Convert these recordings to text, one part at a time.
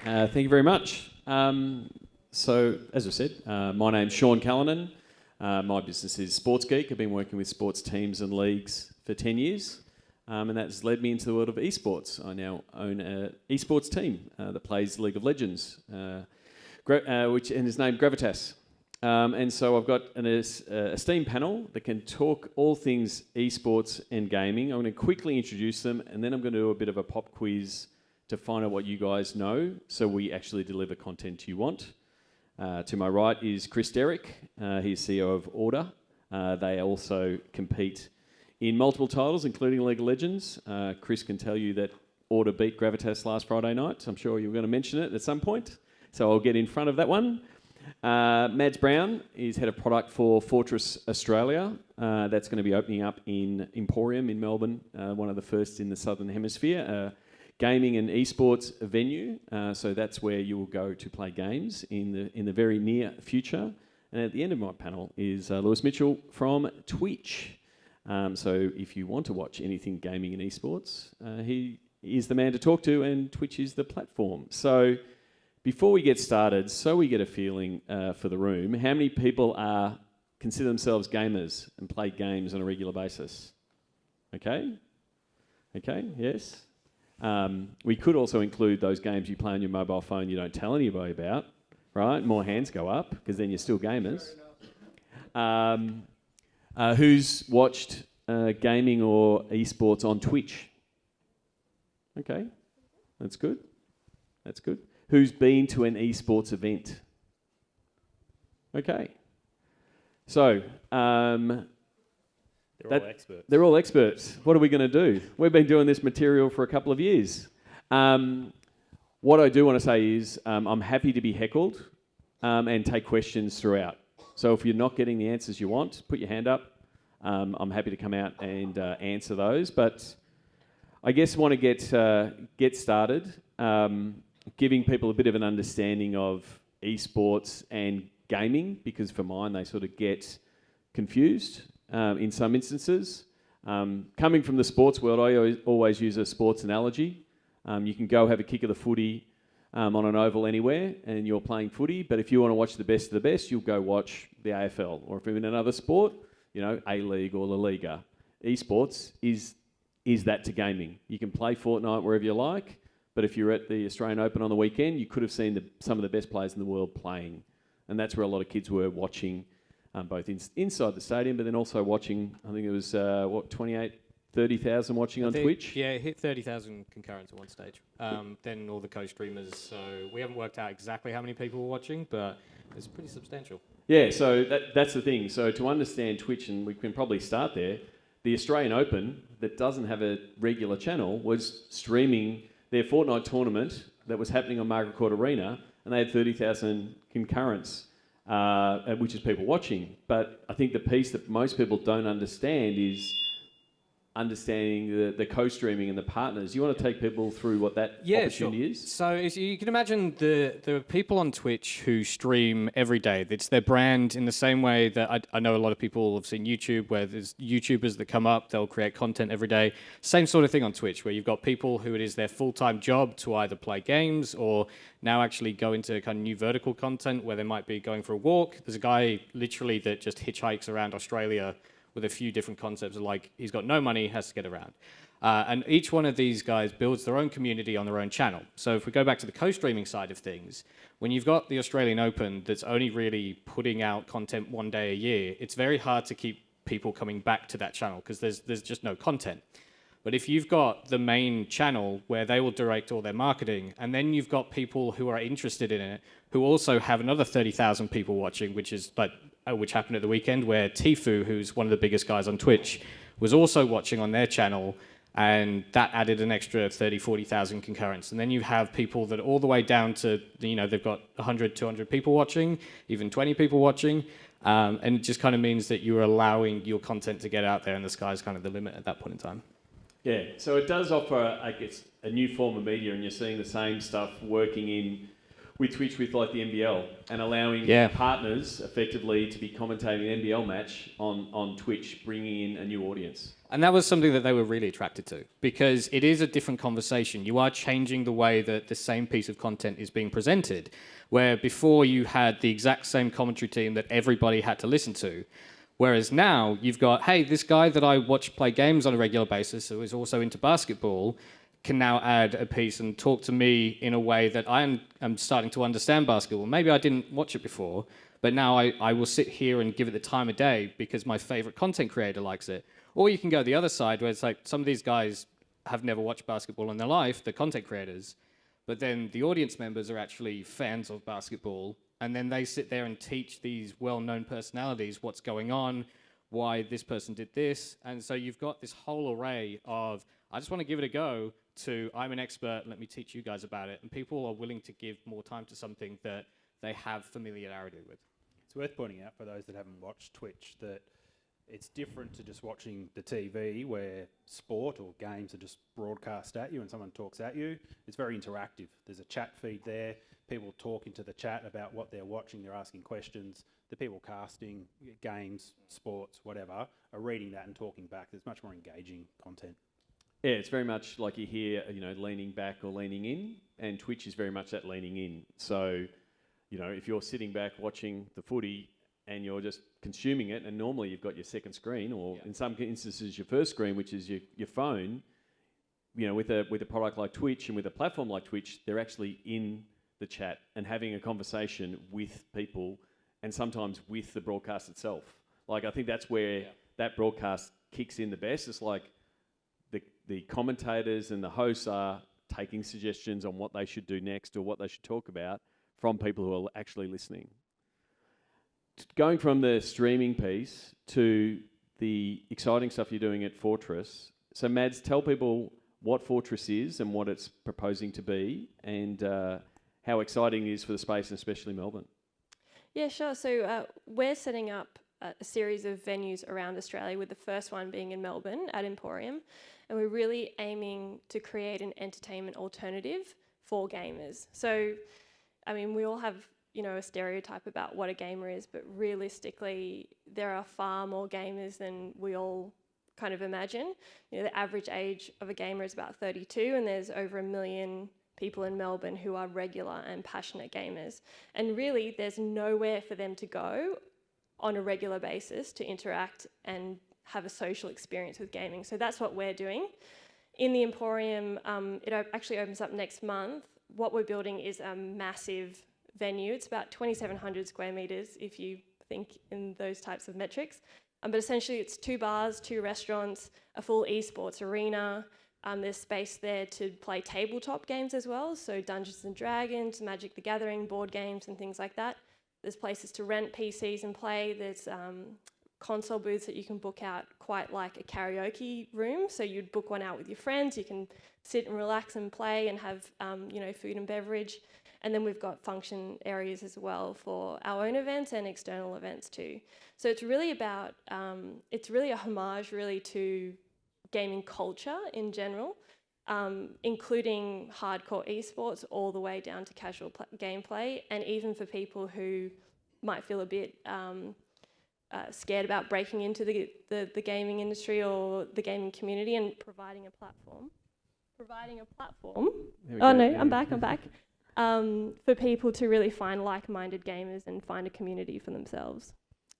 Thank you very much. So, as I said, my name's Sean Callanan. My business is Sports Geek. I've been working with sports teams and leagues for 10 years, and that's led me into the world of esports. I now own an esports team that plays League of Legends, which is named Gravitas. And so I've got an esteemed panel that can talk all things esports and gaming. I'm going to quickly introduce them, and then I'm going to do a bit of a pop quiz to find out what you guys know, so we actually deliver content you want. To my right is Chris Derrick. He's CEO of Order. They also compete in multiple titles, including League of Legends. Chris can tell you that Order beat Gravitas last Friday night. I'm sure you were going to mention it at some point, so I'll get in front of that one. Mads Brown is head of product for Fortress Australia. That's going to be opening up in Emporium in Melbourne, one of the first in the Southern Hemisphere. Gaming and esports venue, so that's where you will go to play games in the very near future. And at the end of my panel is Lewis Mitchell from Twitch. So if you want to watch anything gaming and esports, he is the man to talk to, and Twitch is the platform. So before we get started, so we get a feeling for the room, how many people consider themselves gamers and play games on a regular basis? Okay, yes. We could also include those games you play on your mobile phone you don't tell anybody about, right? More hands go up, because then you're still gamers. Who's watched gaming or esports on Twitch? Okay, that's good. Who's been to an esports event? Okay. So, They're all experts. They're all experts. What are we going to do? We've been doing this material for a couple of years. What I do want to say is I'm happy to be heckled and take questions throughout. So if you're not getting the answers you want, put your hand up. I'm happy to come out and answer those. But I guess I want to get started, giving people a bit of an understanding of esports and gaming, because for mine they sort of get confused in some instances. Coming from the sports world, I always use a sports analogy. You can go have a kick of the footy on an oval anywhere and you're playing footy, but if you want to watch the best of the best, you'll go watch the AFL. Or if you're in another sport, A-League or La Liga. Esports is that to gaming. You can play Fortnite wherever you like, but if you're at the Australian Open on the weekend, you could have seen some of the best players in the world playing. And that's where a lot of kids were watching, both inside the stadium, but then also watching, I think it was, 30,000 watching on Twitch? Yeah, it hit 30,000 concurrents at one stage. Then all the co-streamers, so we haven't worked out exactly how many people were watching, but it's pretty substantial. Yeah, so that's the thing. So to understand Twitch, and we can probably start there, the Australian Open, that doesn't have a regular channel, was streaming their Fortnite tournament that was happening on Margaret Court Arena, and they had 30,000 concurrents, which is people watching. But I think the piece that most people don't understand is understanding the co-streaming and the partners. You want to take people through what that opportunity is? So you can imagine the people on Twitch who stream every day. It's their brand, in the same way that I know a lot of people have seen YouTube, where there's YouTubers that come up, they'll create content every day. Same sort of thing on Twitch, where you've got people who it is their full-time job to either play games or now actually go into kind of new vertical content where they might be going for a walk. There's a guy literally that just hitchhikes around Australia with a few different concepts, like he's got no money, has to get around. And each one of these guys builds their own community on their own channel. So if we go back to the co-streaming side of things, when you've got the Australian Open that's only really putting out content one day a year, it's very hard to keep people coming back to that channel because there's just no content. But if you've got the main channel where they will direct all their marketing, and then you've got people who are interested in it, who also have another 30,000 people watching, which happened at the weekend, where Tifu, who's one of the biggest guys on Twitch, was also watching on their channel, and that added an extra 30, 40,000 concurrents. And then you have people that all the way down to, they've got 100, 200 people watching, even 20 people watching, and it just kind of means that you're allowing your content to get out there, and the sky's kind of the limit at that point in time. Yeah, so it does offer, I guess, a new form of media, and you're seeing the same stuff working in with Twitch with like the NBL and allowing partners effectively to be commentating an NBL match on Twitch, bringing in a new audience. And that was something that they were really attracted to, because it is a different conversation. You are changing the way that the same piece of content is being presented, where before you had the exact same commentary team that everybody had to listen to. Whereas now you've got, hey, this guy that I watch play games on a regular basis, who is also into basketball, can now add a piece and talk to me in a way that I'm starting to understand basketball. Maybe I didn't watch it before, but now I will sit here and give it the time of day because my favorite content creator likes it. Or you can go the other side, where it's like some of these guys have never watched basketball in their life, the content creators, but then the audience members are actually fans of basketball, and then they sit there and teach these well-known personalities what's going on, why this person did this. And so you've got this whole array of, I just want to give it a go, to I'm an expert, let me teach you guys about it. And people are willing to give more time to something that they have familiarity with. It's worth pointing out for those that haven't watched Twitch that it's different to just watching the TV where sport or games are just broadcast at you and someone talks at you. It's very interactive. There's a chat feed there. People talk into the chat about what they're watching. They're asking questions. The people casting games, sports, whatever, are reading that and talking back. There's much more engaging content. Yeah, it's very much like you hear, leaning back or leaning in, and Twitch is very much that leaning in. So, if you're sitting back watching the footy and you're just consuming it, and normally you've got your second screen, or in some instances your first screen, which is your phone, with a product like Twitch and with a platform like Twitch, they're actually in the chat and having a conversation with people, and sometimes with the broadcast itself. Like, I think that's where that broadcast kicks in the best. It's like the commentators and the hosts are taking suggestions on what they should do next or what they should talk about from people who are actually listening. Going from the streaming piece to the exciting stuff you're doing at Fortress. So Mads, tell people what Fortress is and what it's proposing to be, and how exciting it is for the space, and especially Melbourne. Yeah, sure. So we're setting up a series of venues around Australia, with the first one being in Melbourne at Emporium. And we're really aiming to create an entertainment alternative for gamers. So, I mean, we all have, a stereotype about what a gamer is, but realistically, there are far more gamers than we all kind of imagine. The average age of a gamer is about 32, and there's over 1 million people in Melbourne who are regular and passionate gamers. And really, there's nowhere for them to go on a regular basis to interact and have a social experience with gaming. So that's what we're doing. In the Emporium, it actually opens up next month. What we're building is a massive venue. It's about 2,700 square metres, if you think in those types of metrics. But essentially it's 2 bars, 2 restaurants, a full esports arena. There's space there to play tabletop games as well, so Dungeons and Dragons, Magic the Gathering, board games and things like that. There's places to rent PCs and play. There's console booths that you can book out, quite like a karaoke room. So you'd book one out with your friends. You can sit and relax and play and have, food and beverage. And then we've got function areas as well for our own events and external events too. So it's really about, it's really a homage really to gaming culture in general, including hardcore esports all the way down to casual gameplay, and even for people who might feel a bit scared about breaking into the gaming industry or the gaming community, and providing a platform. I'm back. For people to really find like-minded gamers and find a community for themselves.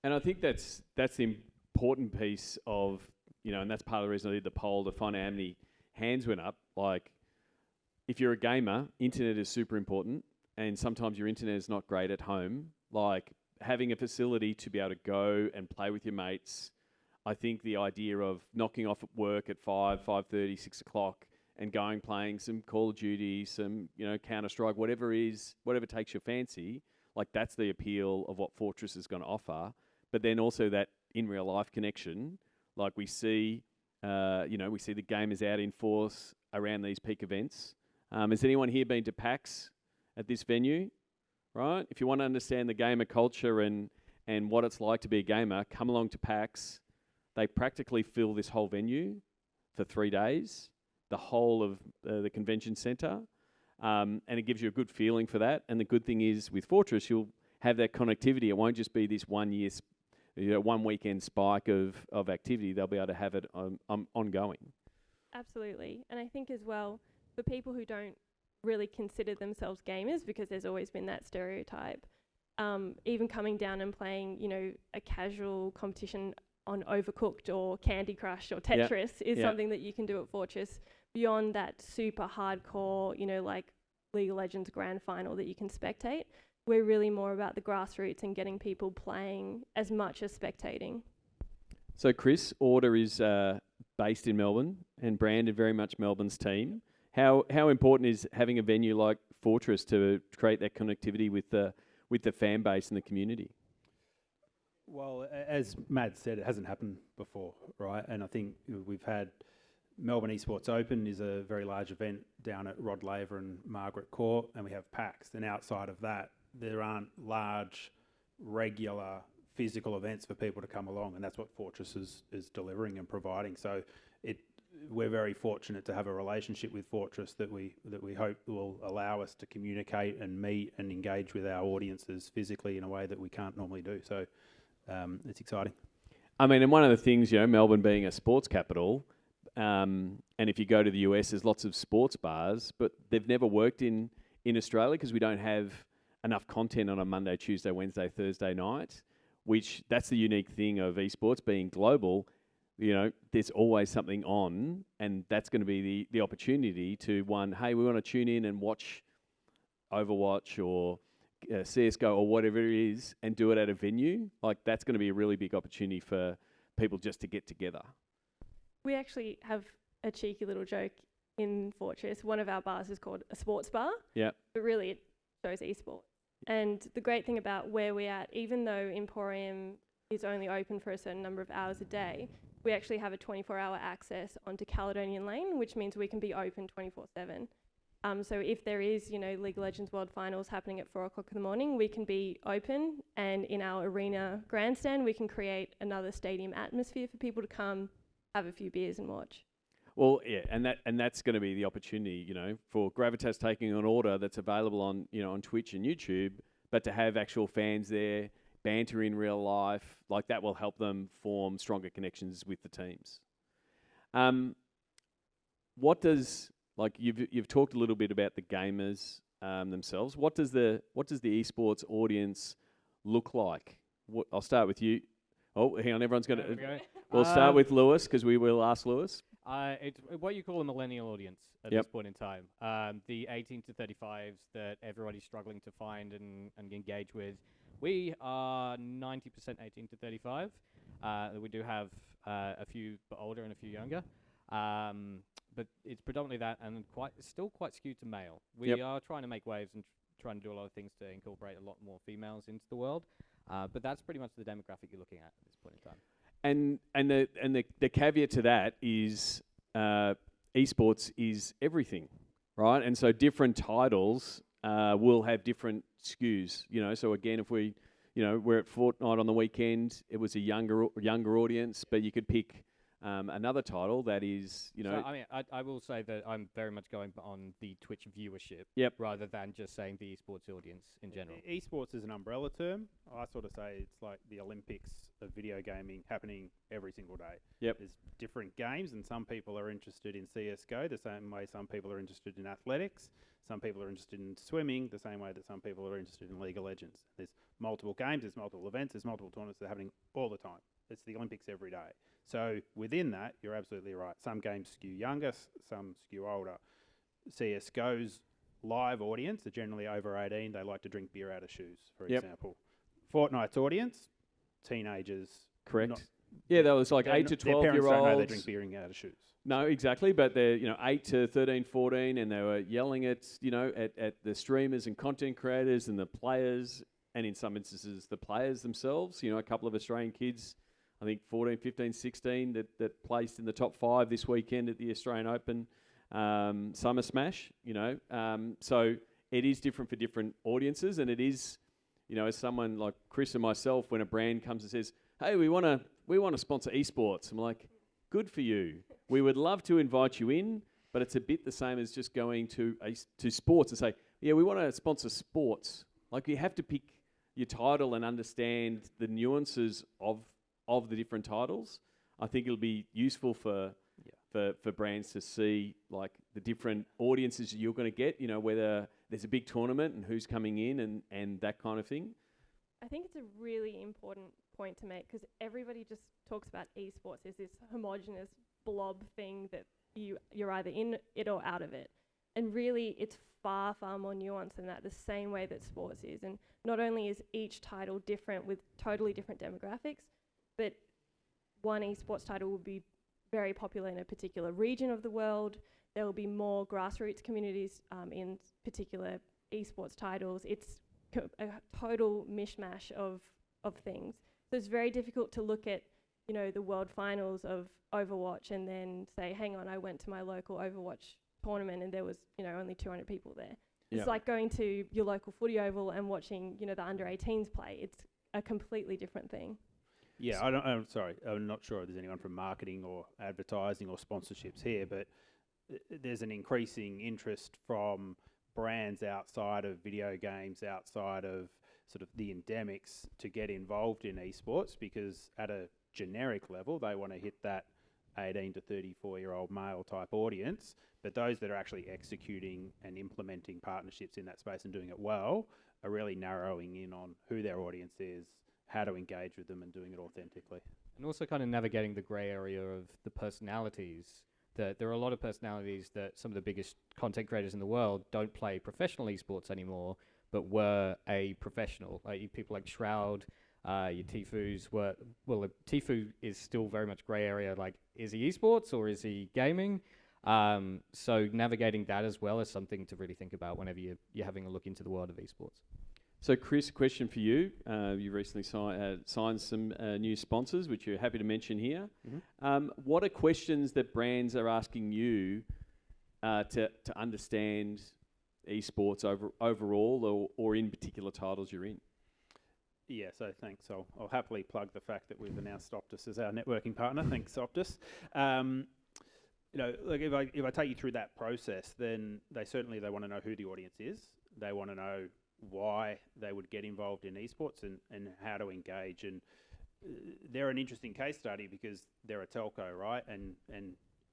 And I think that's the important piece of, and that's part of the reason I did the poll, to find out how many hands went up. Like, if you're a gamer, internet is super important, and sometimes your internet is not great at home. Like, having a facility to be able to go and play with your mates. I think the idea of knocking off at work at 5:30, 6 o'clock, and going playing some Call of Duty, some Counter-Strike, whatever takes your fancy, like, that's the appeal of what Fortress is going to offer. But then also that in real life connection, like we see the gamers out in force around these peak events. Has anyone here been to PAX at this venue? Right? If you want to understand the gamer culture and what it's like to be a gamer, come along to PAX. They practically fill this whole venue for 3 days, the whole of the convention centre. and it gives you a good feeling for that. And the good thing is with Fortress, you'll have that connectivity. It won't just be this 1 year, one weekend spike of activity. They'll be able to have it ongoing. Absolutely. And I think as well, for people who don't really consider themselves gamers, because there's always been that stereotype, even coming down and playing, a casual competition on Overcooked or Candy Crush or Tetris is something that you can do at Fortress beyond that super hardcore, like League of Legends Grand Final that you can spectate. We're really more about the grassroots and getting people playing as much as spectating. So Chris, Order is based in Melbourne and branded very much Melbourne's team. How important is having a venue like Fortress to create that connectivity with the fan base and the community? Well, as Matt said, it hasn't happened before, right? And I think we've had Melbourne Esports Open is a very large event down at Rod Laver and Margaret Court, and we have PAX. And outside of that, there aren't large, regular, physical events for people to come along, and that's what Fortress is delivering and providing. So we're very fortunate to have a relationship with Fortress that we hope will allow us to communicate and meet and engage with our audiences physically in a way that we can't normally do. So it's exciting. I mean, and one of the things, Melbourne being a sports capital, and if you go to the US, there's lots of sports bars, but they've never worked in Australia because we don't have enough content on a Monday, Tuesday, Wednesday, Thursday night, which that's the unique thing of esports being global. There's always something on, and that's going to be the opportunity to hey, we want to tune in and watch Overwatch or CSGO or whatever it is and do it at a venue. Like, that's going to be a really big opportunity for people just to get together. We actually have a cheeky little joke in Fortress. One of our bars is called a sports bar. Yeah. But really it shows esports. And the great thing about where we're at, even though Emporium is only open for a certain number of hours a day, we actually have a 24-hour access onto Caledonian Lane, which means we can be open 24/7. So if there is, League of Legends World Finals happening at 4 o'clock in the morning, we can be open, and in our arena grandstand, we can create another stadium atmosphere for people to come, have a few beers and watch. Well, yeah, and that's going to be the opportunity, for Gravitas taking an Order that's available on, on Twitch and YouTube, but to have actual fans there, banter in real life, like that will help them form stronger connections with the teams. What does, like you've talked a little bit about the gamers themselves. What does the esports audience look like? I'll start with you. Oh, hang on, everyone's going to. We'll start with Lewis because we will ask Lewis. It's what you call a millennial audience at this point in time. The 18 to 35s that everybody's struggling to find and engage with. We are 90% 18 to 35. We do have a few older and a few younger. But it's predominantly that, and still quite skewed to male. We are trying to make waves and trying to do a lot of things to incorporate a lot more females into the world. But that's pretty much the demographic you're looking at this point in time. And the caveat to that is esports is everything, right? And so different titles will have different skews. So again, if we're at Fortnite on the weekend, it was a younger audience, but you could pick another title that is, So, I will say that I'm very much going on the Twitch viewership rather than just saying the esports audience in general. Esports is an umbrella term. I sort of say it's like the Olympics of video gaming happening every single day. Yep. There's different games, and some people are interested in CSGO the same way some people are interested in athletics. Some people are interested in swimming the same way that some people are interested in League of Legends. There's multiple games, there's multiple events, there's multiple tournaments that are happening all the time. It's the Olympics every day. So within that, you're absolutely right. Some games skew younger, some skew older. CSGO's live audience are generally over 18. They like to drink beer out of shoes, for example. Fortnite's audience, teenagers. Correct. That was like 8 to 12-year-olds. Their parents don't know they drink beer out of shoes. No, exactly. But they're 8 to 13, 14, and they were yelling at the streamers and content creators and the players, and in some instances the players themselves. A couple of Australian kids, I think 14, 15, 16, that placed in the top 5 this weekend at the Australian Open Summer Smash. So it is different for different audiences, and it is, as someone like Chris and myself, when a brand comes and says, "Hey, we want to sponsor esports," I'm like, "Good for you. We would love to invite you in, but it's a bit the same as just going to sports and say, yeah, we want to sponsor sports. Like, you have to pick your title and understand the nuances of the different titles. I think it'll be useful for brands to see like the different audiences you're going to get, you know, whether there's a big tournament and who's coming in and that kind of thing. I think it's a really important point to make, because everybody just talks about esports as this homogenous blob thing that you're either in it or out of it. And really, it's far, far more nuanced than that, the same way that sports is. And not only is each title different with totally different demographics, but one esports title will be very popular in a particular region of the world. There will be more grassroots communities in particular esports titles. It's a total mishmash of things. So it's very difficult to look at, you know, the world finals of Overwatch and then say, hang on, I went to my local Overwatch tournament and there was, you know, only 200 people there. Yep. It's like going to your local footy oval and watching, you know, the under-18s play. It's a completely different thing. Yeah, I'm sorry, I'm not sure if there's anyone from marketing or advertising or sponsorships here, but there's an increasing interest from brands outside of video games, outside of sort of the endemics, to get involved in esports, because at a generic level, they want to hit that 18 to 34-year-old male type audience, but those that are actually executing and implementing partnerships in that space and doing it well are really narrowing in on who their audience is, how to engage with them, and doing it authentically. And also kind of navigating the grey area of the personalities. That there are a lot of personalities that some of the biggest content creators in the world don't play professional esports anymore, but were a professional. Like people like Shroud, your Tifus were, well, Tifu is still very much grey area. Like, is he esports or is he gaming? So navigating that as well is something to really think about whenever you're having a look into the world of esports. So, Chris, a question for you. You recently signed some new sponsors, which you're happy to mention here. Mm-hmm. What are questions that brands are asking you to understand esports overall or in particular titles you're in? Yeah, so thanks. I'll happily plug the fact that we've announced Optus as our networking partner. Thanks, Optus. You know, like if I take you through that process, then they want to know who the audience is. They want to know why they would get involved in esports and how to engage. And they're an interesting case study because they're a telco, right? And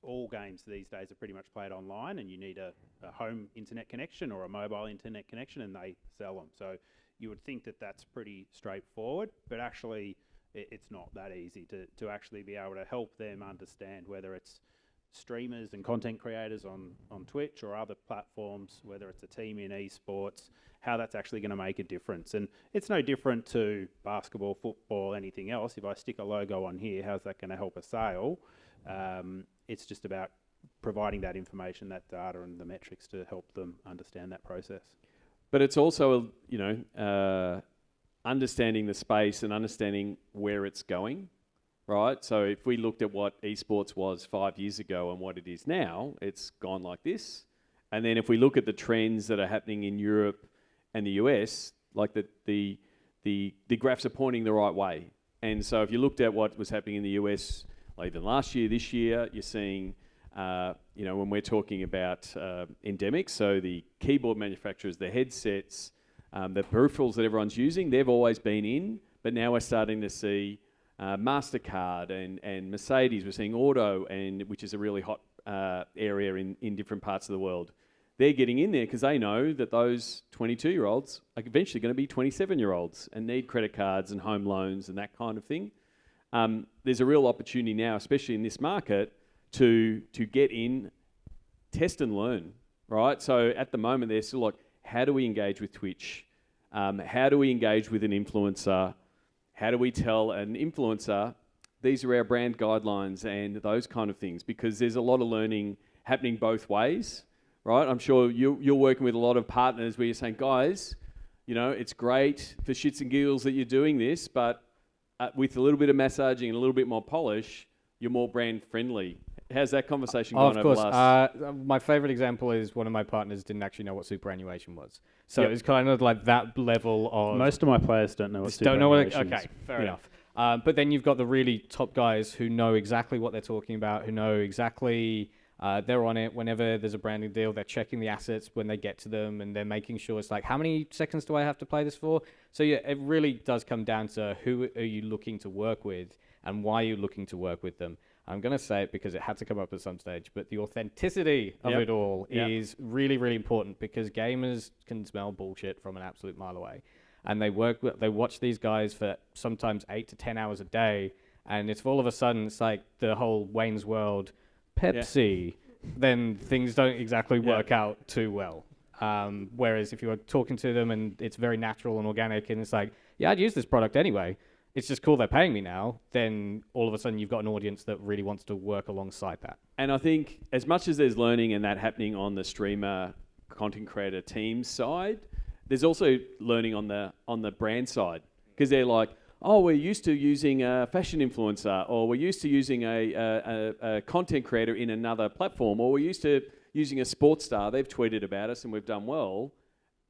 all games these days are pretty much played online, and you need a home internet connection or a mobile internet connection, and they sell them. So you would think that that's pretty straightforward, but actually it's not that easy to actually be able to help them understand, whether it's streamers and content creators on Twitch or other platforms, whether it's a team in esports, how that's actually going to make a difference. And it's no different to basketball, football, anything else. If I stick a logo on here, how's that going to help a sale? It's just about providing that information, that data and the metrics to help them understand that process. But it's also, you know, understanding the space and understanding where it's going. Right, so if we looked at what esports was 5 years ago and what it is now, it's gone like this. And then if we look at the trends that are happening in Europe and the US, like the graphs are pointing the right way. And so if you looked at what was happening in the US, like even last year, this year, you're seeing, you know, when we're talking about endemics, so the keyboard manufacturers, the headsets, the peripherals that everyone's using, they've always been in, but now we're starting to see MasterCard and Mercedes. We're seeing auto, which is a really hot area in different parts of the world. They're getting in there because they know that those 22-year-olds are eventually going to be 27-year-olds and need credit cards and home loans and that kind of thing. There's a real opportunity now, especially in this market, to get in, test and learn, right? So at the moment, they're still like, how do we engage with Twitch? How do we engage with an influencer? How do we tell an influencer, these are our brand guidelines and those kind of things? Because there's a lot of learning happening both ways, right? I'm sure you're working with a lot of partners where you're saying, guys, you know, it's great for shits and giggles that you're doing this, but with a little bit of massaging and a little bit more polish, you're more brand friendly. How's that conversation gone over the last? My favourite example is one of my partners didn't actually know what superannuation was. So it's kind of like that level of... Most of my players don't know what superannuation is. Okay, fair enough. But then you've got the really top guys who know exactly what they're talking about, who know exactly They're on it whenever there's a branding deal. They're checking the assets when they get to them, and they're making sure it's like, how many seconds do I have to play this for? So yeah, it really does come down to who are you looking to work with and why are you looking to work with them. I'm going to say it because it had to come up at some stage, but the authenticity of it all is really, really important, because gamers can smell bullshit from an absolute mile away. And they watch these guys for sometimes 8 to 10 hours a day, and it's all of a sudden, it's like the whole Wayne's World Pepsi, then things don't exactly work out too well. Whereas if you are talking to them and it's very natural and organic, and it's like, yeah, I'd use this product anyway, it's just cool they're paying me now, then all of a sudden you've got an audience that really wants to work alongside that. And I think as much as there's learning and that happening on the streamer, content creator team side, there's also learning on the brand side, because they're like, oh, we're used to using a fashion influencer, or we're used to using a content creator in another platform, or we're used to using a sports star. They've tweeted about us and we've done well.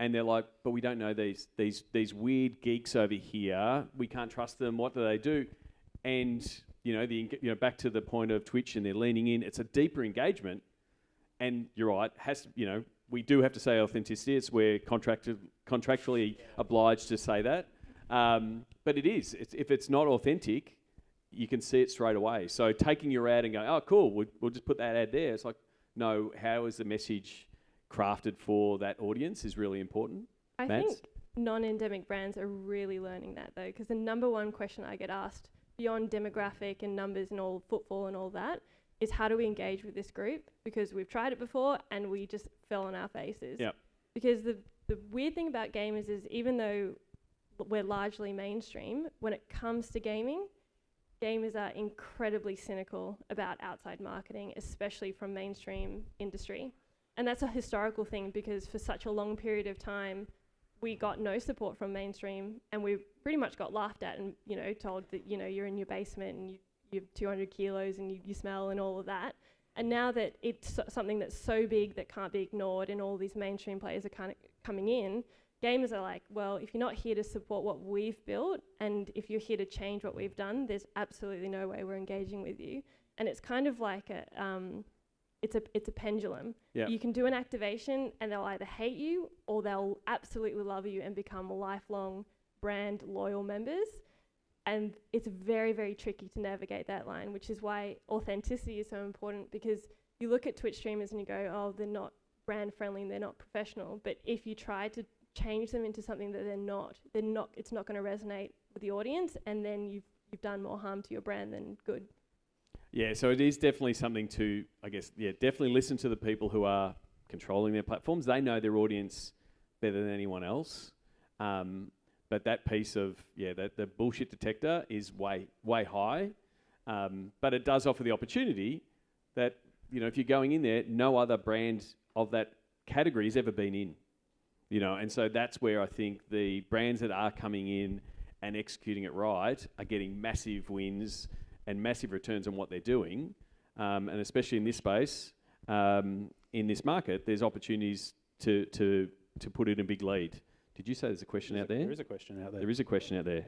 And they're like, but we don't know these weird geeks over here. We can't trust them. What do they do? And back to the point of Twitch, and they're leaning in. It's a deeper engagement. And you're right. We do have to say authenticity. It's we're contractually obliged to say that. But it is. If it's not authentic, you can see it straight away. So taking your ad and going, oh, cool, we'll just put that ad there. It's like, no, how is the message crafted for that audience is really important. I think non-endemic brands are really learning that, though, because the number one question I get asked beyond demographic and numbers and all football and all that is, how do we engage with this group? Because we've tried it before and we just fell on our faces. Yep. Because the weird thing about gamers is, even though we're largely mainstream, when it comes to gaming, gamers are incredibly cynical about outside marketing, especially from mainstream industry. And that's a historical thing, because for such a long period of time, we got no support from mainstream, and we pretty much got laughed at and, told that, you're in your basement and you have 200 kilos and you smell and all of that. And now that it's something that's so big that can't be ignored, and all these mainstream players are kind of coming in, gamers are like, well, if you're not here to support what we've built, and if you're here to change what we've done, there's absolutely no way we're engaging with you. And it's kind of like it's a pendulum. Yep. You can do an activation and they'll either hate you or they'll absolutely love you and become lifelong brand loyal members. And it's very, very tricky to navigate that line, which is why authenticity is so important, because you look at Twitch streamers and you go, oh, they're not brand friendly and they're not professional. But if you try to change them into something that they're not, it's not going to resonate with the audience, and then you've done more harm to your brand than good. Yeah, so it is definitely something to, definitely listen to the people who are controlling their platforms. They know their audience better than anyone else. But that piece of, the bullshit detector is way, way high. But it does offer the opportunity that, if you're going in there, no other brand of that category has ever been in. And so that's where I think the brands that are coming in and executing it right are getting massive wins and massive returns on what they're doing, and especially in this space, in this market, there's opportunities to put in a big lead. Did you say there's a question out there? There is a question out there. There is a question out there.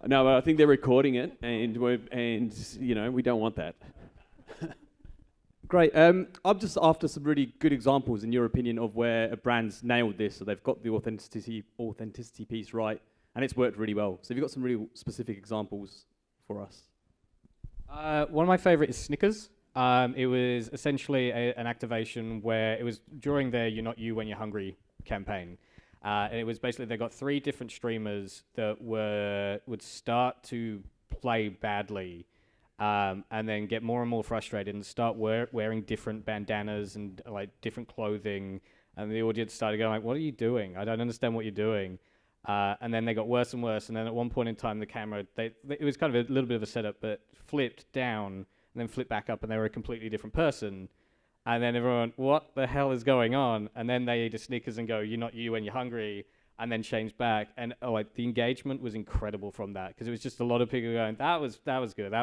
No, but I think they're recording it, and we don't want that. Great. I'm just after some really good examples, in your opinion, of where a brand's nailed this, so they've got the authenticity piece right, and it's worked really well. So have you got some really specific examples for us? One of my favorite is Snickers. It was essentially an activation where it was during their "You're Not You When You're Hungry" campaign. And it was basically, they got 3 different streamers that would start to play badly, and then get more and more frustrated and start wearing different bandanas and different clothing. And the audience started going like, what are you doing? I don't understand what you're doing. And then they got worse and worse. And then at one point in time, the camera, it was kind of a little bit of a setup, but flipped down and then flipped back up, and they were a completely different person. And then everyone, what the hell is going on? And then they eat a Snickers and go, "You're not you when you're hungry," and then change back. And the engagement was incredible from that, because it was just a lot of people going, that was good, that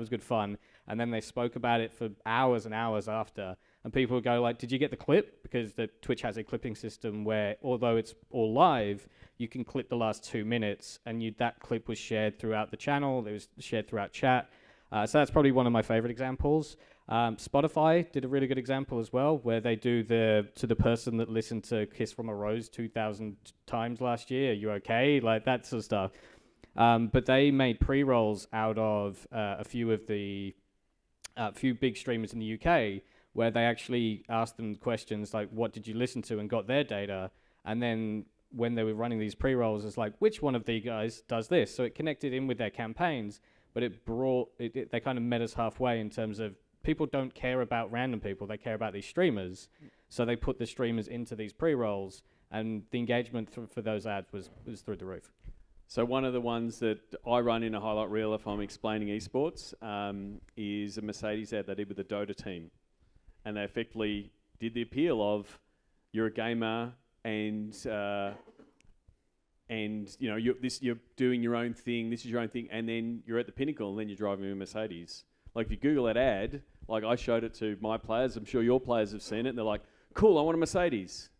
was good fun. And then they spoke about it for hours and hours after. And people would go like, "Did you get the clip?" Because the Twitch has a clipping system where, although it's all live, you can clip the last 2 minutes, and that clip was shared throughout the channel. It was shared throughout chat. So that's probably one of my favorite examples. Spotify did a really good example as well, where they do to the person that listened to Kiss from a Rose 2,000 times last year, are you okay? Like that sort of stuff. But they made pre-rolls out of a few big streamers in the UK, where they actually asked them questions like, what did you listen to, and got their data. And then when they were running these pre-rolls, it's like, which one of the guys does this? So it connected in with their campaigns, but they kind of met us halfway in terms of people don't care about random people, they care about these streamers. So they put the streamers into these pre-rolls, and the engagement for those ads was through the roof. So one of the ones that I run in a highlight reel if I'm explaining esports is a Mercedes ad they did with the Dota team. And they effectively did the appeal of, you're a gamer and you know you're doing your own thing, this is your own thing, and then you're at the pinnacle and then you're driving a Mercedes. Like if you Google that ad, like I showed it to my players, I'm sure your players have seen it, and they're like, cool, I want a Mercedes,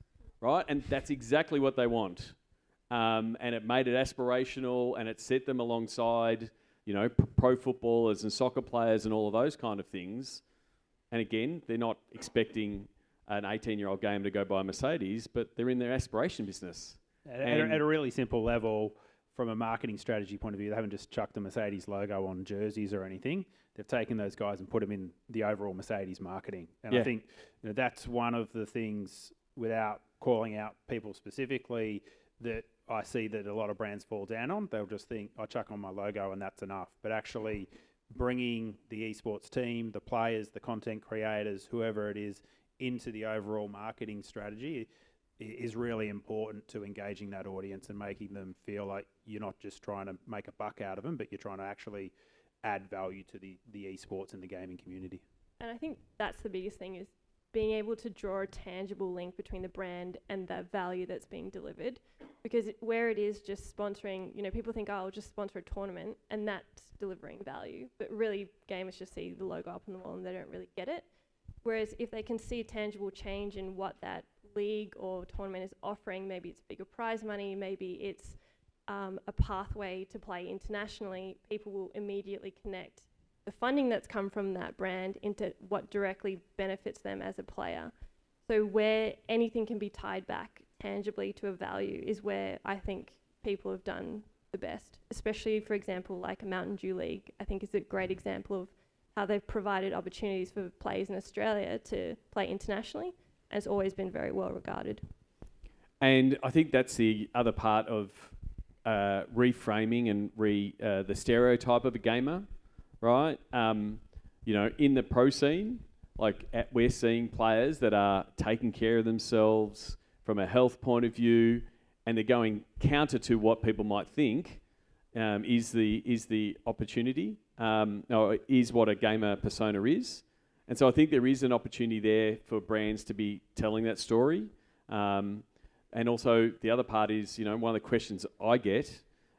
right? And that's exactly what they want. And it made it aspirational, and it set them alongside, you know, pro footballers and soccer players and all of those kind of things. And again, they're not expecting an 18-year-old gamer to go buy a Mercedes, but they're in their aspiration business. At a really simple level, from a marketing strategy point of view, they haven't just chucked the Mercedes logo on jerseys or anything. They've taken those guys and put them in the overall Mercedes marketing. And I think that's one of the things, without calling out people specifically, that I see that a lot of brands fall down on. They'll just think, I chuck on my logo and that's enough. But actually bringing the esports team, the players, the content creators, whoever it is, into the overall marketing strategy is really important to engaging that audience and making them feel like you're not just trying to make a buck out of them, but you're trying to actually add value to the esports and the gaming community. And I think that's the biggest thing, is being able to draw a tangible link between the brand and the value that's being delivered. Because where it is just sponsoring, you know, people think, oh, I'll just sponsor a tournament and that's delivering value. But really, gamers just see the logo up on the wall and they don't really get it. Whereas if they can see a tangible change in what that league or tournament is offering, maybe it's bigger prize money, maybe it's a pathway to play internationally, people will immediately connect the funding that's come from that brand into what directly benefits them as a player. So where anything can be tied back tangibly to a value is where I think people have done the best, especially, for example, like a Mountain Dew League, I think is a great example of how they've provided opportunities for players in Australia to play internationally, and it's always been very well regarded. And I think that's the other part of reframing and the stereotype of a gamer, right? You know, in the pro scene, we're seeing players that are taking care of themselves from a health point of view, and they're going counter to what people might think is the opportunity, or is what a gamer persona is. And so I think there is an opportunity there for brands to be telling that story. And also the other part is, you know, one of the questions I get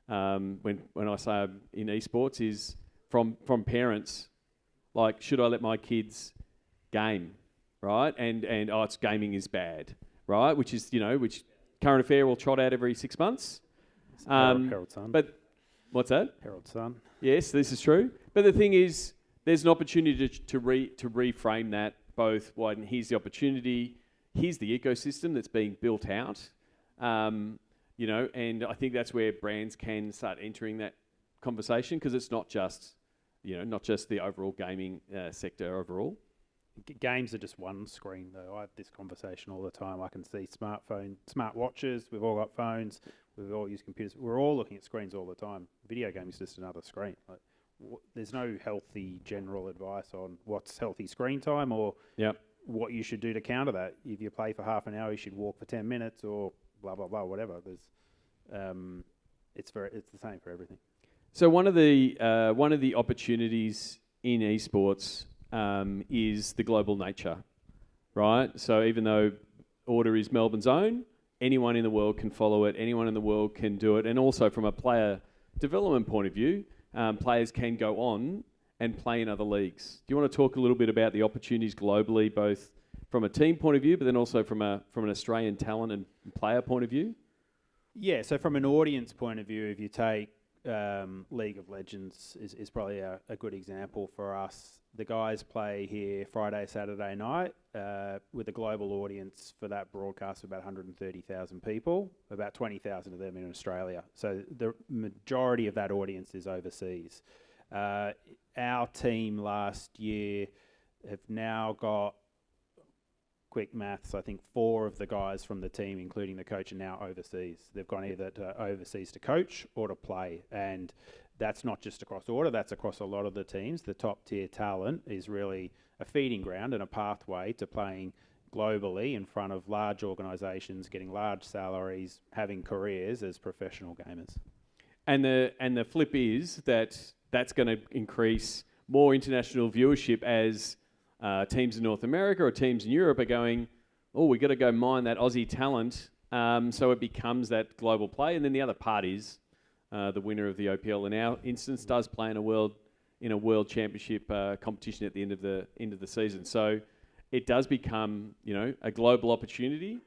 when I say I'm in esports is from parents, like, should I let my kids game, right? And it's gaming is bad, right? Which is, you know, which Current Affair will trot out every 6 months. Herald Sun. But what's that? Herald Sun. Yes, this is true. But the thing is, there's an opportunity to reframe that both wide, and here's the opportunity, here's the ecosystem that's being built out, you know, and I think that's where brands can start entering that conversation, because it's not just, you know, not just the overall gaming sector overall. Games are just one screen, though. I have this conversation all the time. I can see smart watches. We've all got phones. We all use computers. We're all looking at screens all the time. Video game is just another screen. Like, there's no healthy general advice on what's healthy screen time or what you should do to counter that. If you play for half an hour, you should walk for 10 minutes or blah, blah, blah, whatever. It's the same for everything. So one of the opportunities in esports is the global nature, right? So even though Order is Melbourne's own, anyone in the world can follow it, anyone in the world can do it, and also from a player development point of view, players can go on and play in other leagues. Do you want to talk a little bit about the opportunities globally, both from a team point of view, but then also from an Australian talent and player point of view? Yeah, so from an audience point of view, if you take League of Legends is probably a good example for us. The guys play here Friday, Saturday night with a global audience for that broadcast of about 130,000 people, about 20,000 of them in Australia. So the majority of that audience is overseas. Our team last year have now got, quick maths, I think 4 of the guys from the team, including the coach, are now overseas. They've gone either overseas to coach or to play. And that's not just across order, that's across a lot of the teams. The top tier talent is really a feeding ground and a pathway to playing globally in front of large organisations, getting large salaries, having careers as professional gamers. And the flip is that that's going to increase more international viewership as teams in North America or teams in Europe are going, oh, we've got to go mine that Aussie talent, so it becomes that global play. And then the other part is the winner of the OPL in our instance does play in a world championship competition at the end of the season. So it does become, a global opportunity.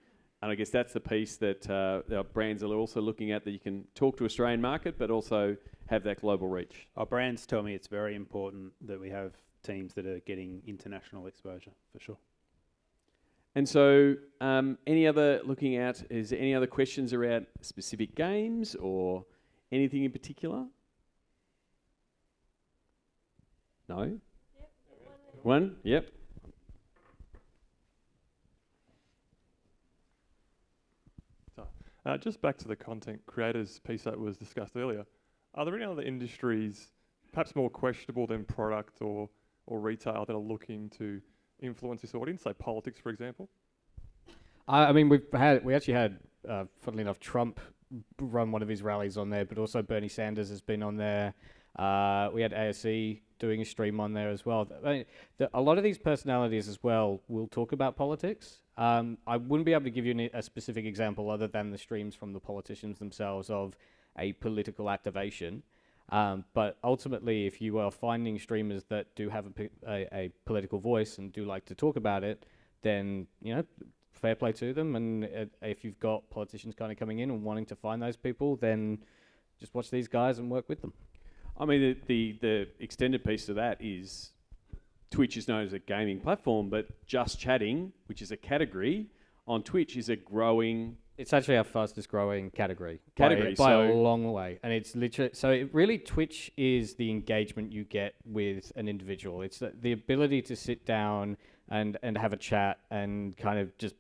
And I guess that's the piece that our brands are also looking at, that you can talk to Australian market, but also have that global reach. Our brands tell me it's very important that we have teams that are getting international exposure, for sure. And so, is there any other questions around specific games or anything in particular? No? Yep. One? Yep. Just back to the content creators piece that was discussed earlier. Are there any other industries, perhaps more questionable than product or retail, that are looking to influence this audience, say politics, for example? I mean, we actually had, funnily enough, Trump run one of his rallies on there, but also Bernie Sanders has been on there. We had ASE doing a stream on there as well. I mean, a lot of these personalities as well will talk about politics. I wouldn't be able to give you a specific example other than the streams from the politicians themselves of a political activation. But ultimately, if you are finding streamers that do have a political voice and do like to talk about it, then, fair play to them. And if you've got politicians kind of coming in and wanting to find those people, then just watch these guys and work with them. I mean, the extended piece of that is Twitch is known as a gaming platform, but just chatting, which is a category, on Twitch is a growing... It's actually our fastest growing category by a long way. And it's literally... So it really, Twitch is the engagement you get with an individual. It's the ability to sit down and have a chat and kind of just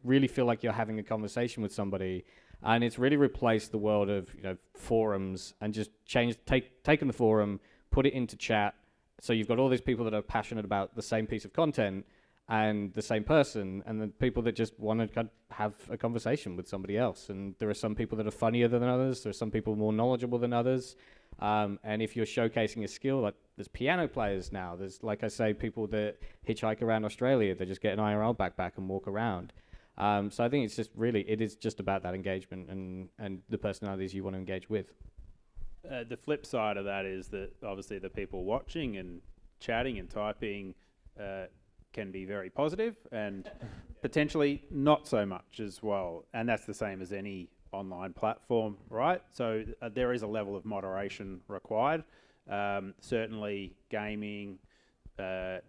really feel like you're having a conversation with somebody. And it's really replaced the world of forums and just taken the forum, put it into chat. So you've got all these people that are passionate about the same piece of content and the same person, and the people that just want to have a conversation with somebody else. And there are some people that are funnier than others. There are some people more knowledgeable than others. And if you're showcasing a skill, like there's piano players now. There's, like I say, people that hitchhike around Australia. They just get an IRL backpack and walk around. So I think it's just really, it is just about that engagement and the personalities you want to engage with. The flip side of that is that obviously the people watching and chatting and typing can be very positive and potentially not so much as well. And that's the same as any online platform, right? So there is a level of moderation required. Certainly gaming,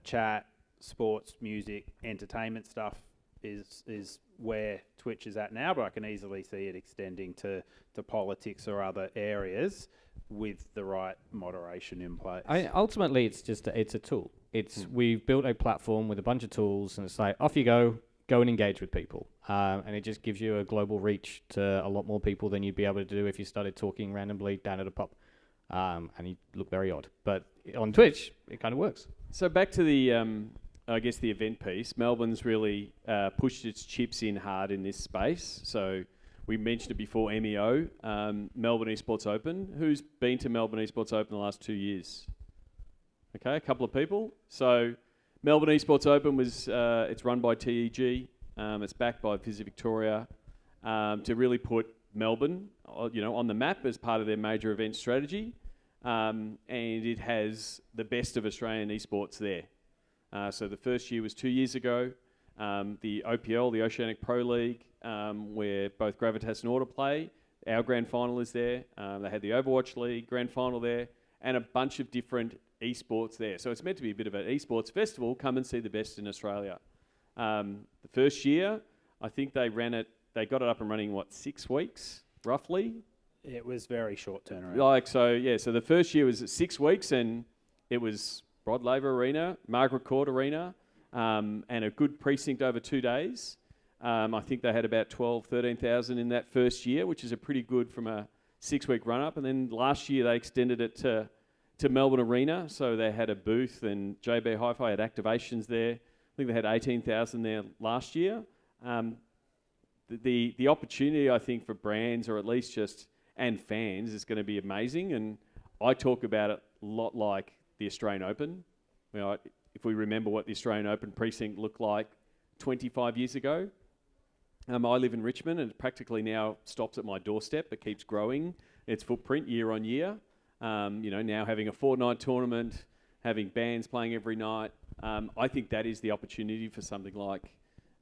chat, sports, music, entertainment stuff is where Twitch is at now, but I can easily see it extending to politics or other areas with the right moderation in place. Ultimately, it's a tool. We've built a platform with a bunch of tools, and it's like, off you go and engage with people. And it just gives you a global reach to a lot more people than you'd be able to do if you started talking randomly down at a pub. And you look very odd. But on Twitch, it kind of works. So back to the, I guess, the event piece. Melbourne's really pushed its chips in hard in this space. So we mentioned it before, MEO, Melbourne Esports Open. Who's been to Melbourne Esports Open the last 2 years? Okay, a couple of people. So Melbourne Esports Open was, it's run by TEG. It's backed by Visit Victoria to really put Melbourne, on the map as part of their major event strategy. And it has the best of Australian esports there. So the first year was 2 years ago. The OPL, the Oceanic Pro League, where both Gravitas and Order play, our grand final is there. They had the Overwatch League grand final there, and a bunch of different esports there. So it's meant to be a bit of an esports festival. Come and see the best in Australia. The first year, I think they got it up and running, 6 weeks, roughly? It was very short turnaround. So the first year was 6 weeks, and it was Rod Laver Arena, Margaret Court Arena, and a good precinct over 2 days. I think they had about 13,000 in that first year, which is a pretty good from a 6-week run-up. And then last year they extended it to Melbourne Arena, so they had a booth, and JB Hi-Fi had activations there. I think they had 18,000 there last year. The opportunity, I think, for brands, or at least and fans, is going to be amazing. And I talk about it a lot like the Australian Open. If we remember what the Australian Open precinct looked like 25 years ago, I live in Richmond, and it practically now stops at my doorstep. It keeps growing its footprint year on year. Now having a fortnight tournament, having bands playing every night. I think that is the opportunity for something like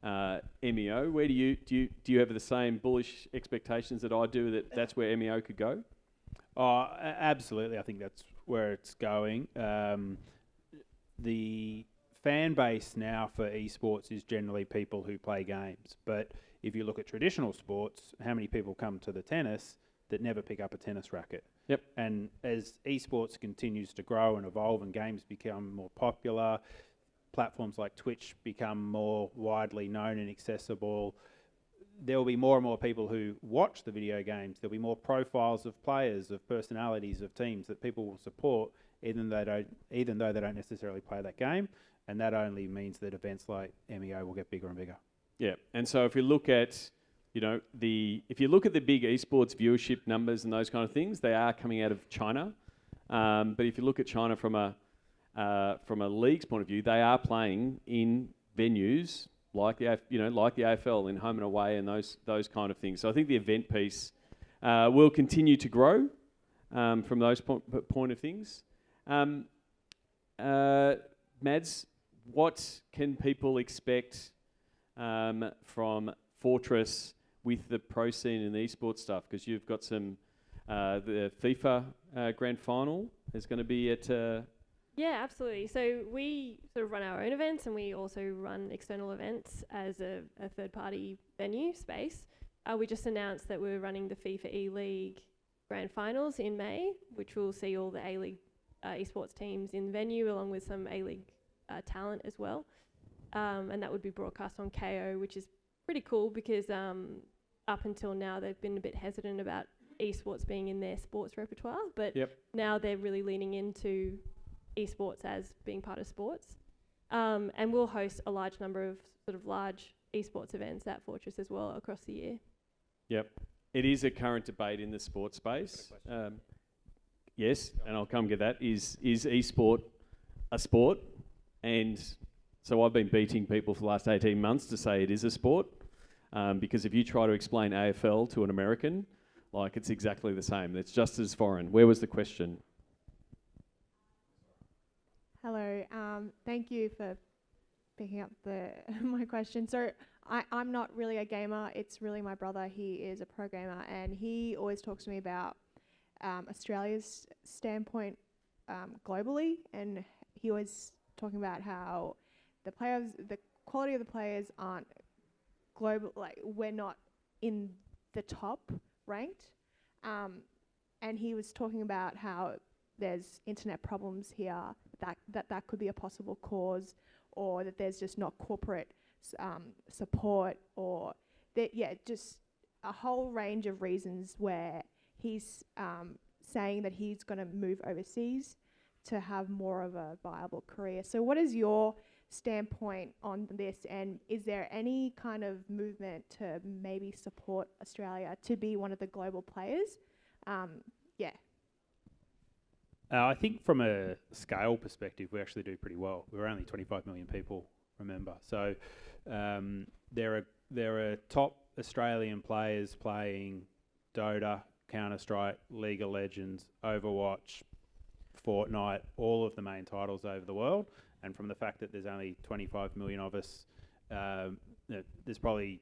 MEO. Where do you have the same bullish expectations that I do, that's where MEO could go? Oh, absolutely. I think that's where it's going. The fan base now for esports is generally people who play games. But if you look at traditional sports, how many people come to the tennis that never pick up a tennis racket? Yep. And as esports continues to grow and evolve and games become more popular, platforms like Twitch become more widely known and accessible, there will be more and more people who watch the video games. There'll be more profiles of players, of personalities, of teams that people will support, even though they don't necessarily play that game. And that only means that events like MEO will get bigger and bigger. Yeah, and so if you look at the big esports viewership numbers and those kind of things, they are coming out of China. But if you look at China from a league's point of view, they are playing in venues like the AFL, in home and away, and those kind of things. So I think the event piece will continue to grow from those point of things. Mads, what can people expect from Fortress with the pro scene and the esports stuff? Because you've got some the FIFA grand final is going to be at. Yeah, absolutely. So we sort of run our own events, and we also run external events as a third-party venue space. We just announced that we're running the FIFA E-League Grand Finals in May, which will see all the A-League esports teams in the venue, along with some A-League talent as well. And that would be broadcast on KO, which is pretty cool because up until now they've been a bit hesitant about esports being in their sports repertoire, but now they're really leaning into esports as being part of sports. And we'll host a large number of sort of large esports events at Fortress as well across the year. Yep. It is a current debate in the sports space. Yes, and I'll come get that. Is esport a sport? And so I've been beating people for the last 18 months to say it is a sport, because if you try to explain AFL to an American, it's exactly the same. It's just as foreign. Where was the question? Hello. Thank you for picking up my question. So I'm not really a gamer. It's really my brother. He is a pro gamer, and he always talks to me about Australia's standpoint globally, and he always talking about how the quality of the players aren't global. We're not in the top ranked, and he was talking about how there's internet problems here, that could be a possible cause, or that there's just not corporate support, or just a whole range of reasons where he's saying that he's going to move overseas to have more of a viable career. So what is your standpoint on this, and is there any kind of movement to maybe support Australia to be one of the global players? I think from a scale perspective, we actually do pretty well. We're only 25 million people, remember. So there are top Australian players playing Dota, Counter-Strike, League of Legends, Overwatch, Fortnite, all of the main titles over the world. And from the fact that there's only 25 million of us, there's probably,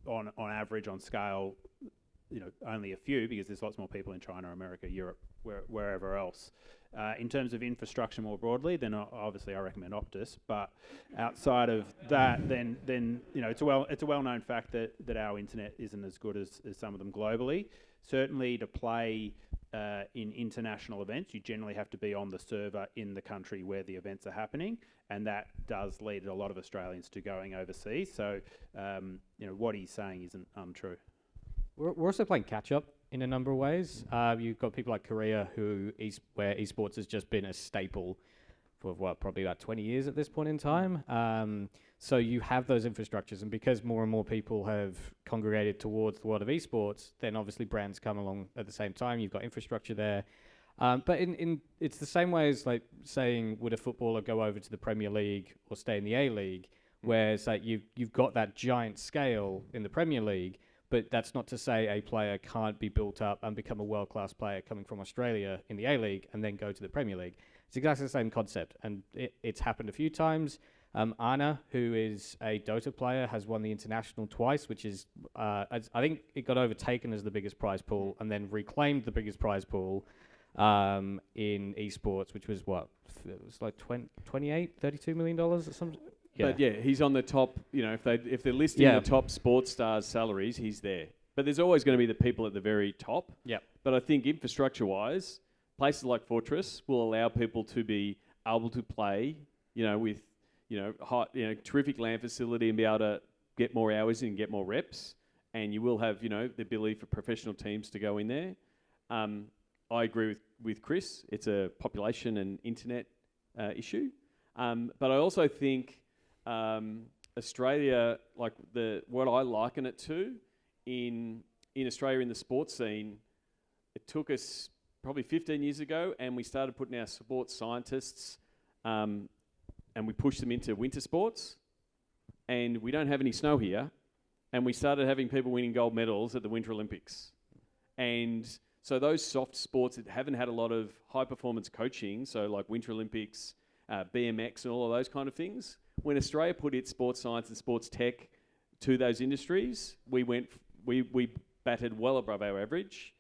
on average, on scale, only a few, because there's lots more people in China, America, Europe, wherever else. In terms of infrastructure more broadly, then obviously I recommend Optus. But outside of that, then it's a well-known fact that our internet isn't as good as some of them globally. Certainly, to play in international events, you generally have to be on the server in the country where the events are happening, and that does lead a lot of Australians to going overseas. So, what he's saying isn't untrue. We're also playing catch-up in a number of ways. You've got people like Korea where esports has just been a staple for probably about 20 years at this point in time. So you have those infrastructures, and because more and more people have congregated towards the world of esports, then obviously brands come along at the same time. You've got infrastructure there. But it's the same way as like saying, would a footballer go over to the Premier League or stay in the A-League, where it's like you've got that giant scale in the Premier League, but that's not to say a player can't be built up and become a world-class player coming from Australia in the A-League and then go to the Premier League. It's exactly the same concept, and it's happened a few times. Anna, who is a Dota player, has won the international twice, which is, I think it got overtaken as the biggest prize pool and then reclaimed the biggest prize pool in esports, which was it was like $32 million or something. Yeah. But yeah, he's on the top. If they're listing the top sports stars' salaries, he's there. But there's always going to be the people at the very top. Yep. But I think infrastructure-wise, places like Fortress will allow people to be able to play, with terrific land facility and be able to get more hours in and get more reps. And you will have, the ability for professional teams to go in there. I agree with Chris. It's a population and internet issue. But I also think Australia, what I liken it to in Australia in the sports scene, it took us probably 15 years ago, and we started putting our sports scientists and we pushed them into winter sports, and we don't have any snow here, and we started having people winning gold medals at the Winter Olympics. And so those soft sports that haven't had a lot of high performance coaching, so like Winter Olympics, BMX and all of those kind of things, when Australia put its sports science and sports tech to those industries, we batted well above our average.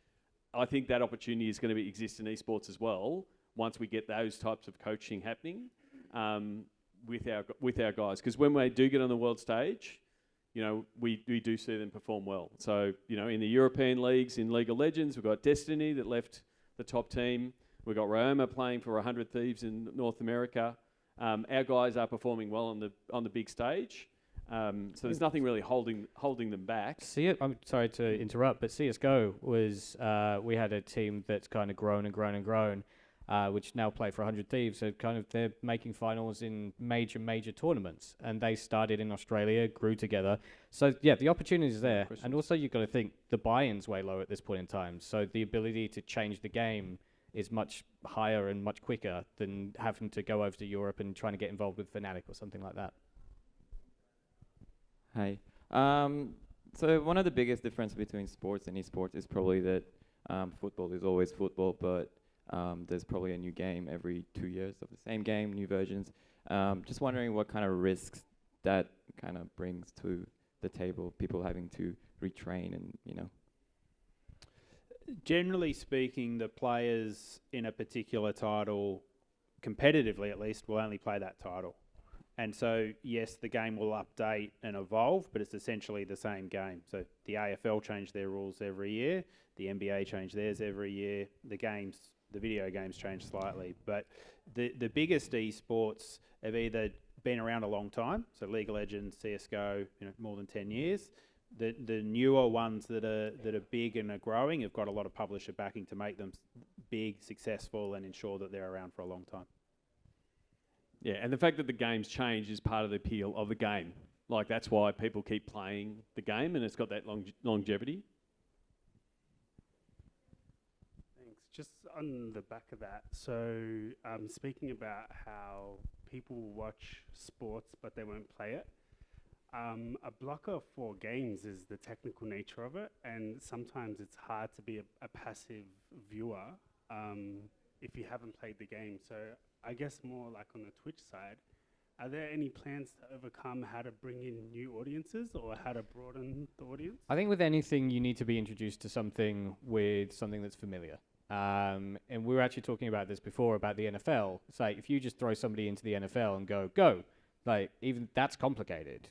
I think that opportunity is going to exist in esports as well once we get those types of coaching happening with our guys. Because when they do get on the world stage, we do see them perform well. So, in the European leagues, in League of Legends, we've got Destiny that left the top team. We've got Ryoma playing for 100 Thieves in North America. Our guys are performing well on the big stage. So there's nothing really holding them back. I'm sorry to interrupt, but CSGO was we had a team that's kind of grown and grown and grown, which now play for 100 Thieves. So they're making finals in major tournaments, and they started in Australia, grew together. So yeah, the opportunity is there, and also you've got to think the buy-in's way low at this point in time. So the ability to change the game is much higher and much quicker than having to go over to Europe and trying to get involved with Fnatic or something like that. Hi. So one of the biggest difference between sports and esports is probably that football is always football, but there's probably a new game every 2 years of the same game, new versions. Just wondering what kind of risks that kind of brings to the table, people having to retrain and, Generally speaking, the players in a particular title, competitively at least, will only play that title. And so, yes, the game will update and evolve, but it's essentially the same game. So the AFL change their rules every year, the NBA change theirs every year, the video games change slightly. But the biggest esports have either been around a long time, so League of Legends, CSGO, more than 10 years. The newer ones that are big and are growing have got a lot of publisher backing to make them big, successful, and ensure that they're around for a long time. Yeah, and the fact that the game's changed is part of the appeal of the game. That's why people keep playing the game, and it's got that longevity. Thanks. Just on the back of that, so speaking about how people watch sports but they won't play it, a blocker for games is the technical nature of it, and sometimes it's hard to be a passive viewer if you haven't played the game. So I guess more like on the Twitch side, Are there any plans to overcome how to bring in new audiences or how to broaden the audience? I think with anything, you need to be introduced to something that's familiar. And we were actually talking about this before about the NFL. It's like if you just throw somebody into the NFL and go, like even that's complicated.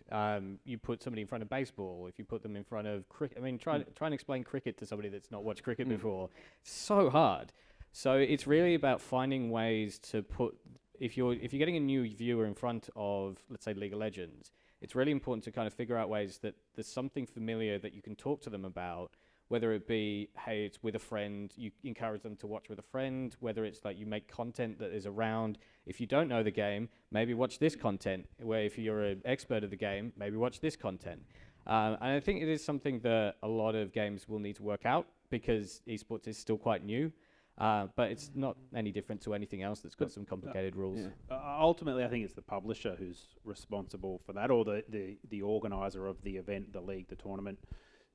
You put somebody in front of baseball. If you put them in front of cricket, I mean, try and explain cricket to somebody that's not watched cricket before. So hard. So it's really about finding ways to put. If you're getting a new viewer in front of, let's say, League of Legends, it's really important to kind of figure out ways that there's something familiar that you can talk to them about, whether it be, hey, it's with a friend, you encourage them to watch with a friend, whether it's like you make content that is around, if you don't know the game, maybe watch this content, where if you're an expert of the game, maybe watch this content. And I think it is something that a lot of games will need to work out because esports is still quite new. But it's not any different to anything else that's got some complicated rules. Ultimately, I think it's the publisher who's responsible for that, or the organizer of the event, the league, the tournament,